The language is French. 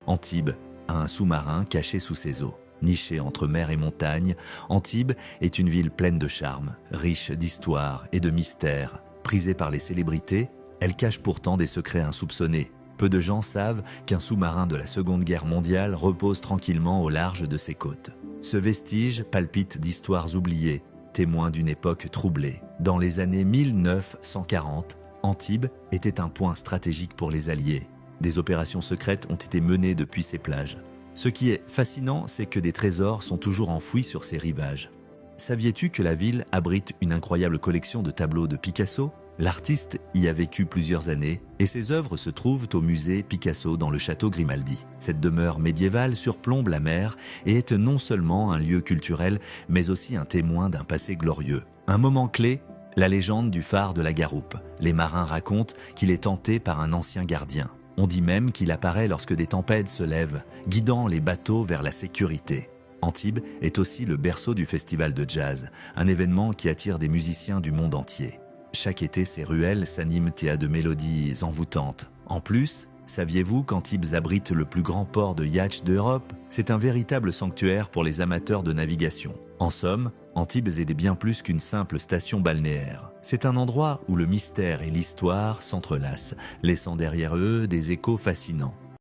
Antibes a un sous-marin caché sous ses eaux. Nichée entre mer et montagne, Antibes est une ville pleine de charme, riche d'histoire et de mystères. Prisée par les célébrités, elle cache pourtant des secrets insoupçonnés. Peu de gens savent qu'un sous-marin de la Seconde Guerre mondiale repose tranquillement au large de ses côtes. Ce vestige palpite d'histoires oubliées, témoin d'une époque troublée. Dans les années 1940, Antibes était un point stratégique pour les Alliés. Des opérations secrètes ont été menées depuis ces plages. Ce qui est fascinant, c'est que des trésors sont toujours enfouis sur ses rivages. Saviez-tu que la ville abrite une incroyable collection de tableaux de Picasso ? L'artiste y a vécu plusieurs années et ses œuvres se trouvent au musée Picasso dans le château Grimaldi. Cette demeure médiévale surplombe la mer et est non seulement un lieu culturel, mais aussi un témoin d'un passé glorieux. Un moment clé, la légende du phare de la Garoupe. Les marins racontent qu'il est hanté par un ancien gardien. On dit même qu'il apparaît lorsque des tempêtes se lèvent, guidant les bateaux vers la sécurité. Antibes est aussi le berceau du festival de jazz, un événement qui attire des musiciens du monde entier. Chaque été, ces ruelles s'animent à de mélodies envoûtantes. En plus, saviez-vous qu'Antibes abrite le plus grand port de yacht d'Europe ? C'est un véritable sanctuaire pour les amateurs de navigation. En somme, Antibes est bien plus qu'une simple station balnéaire. C'est un endroit où le mystère et l'histoire s'entrelacent, laissant derrière eux des échos fascinants.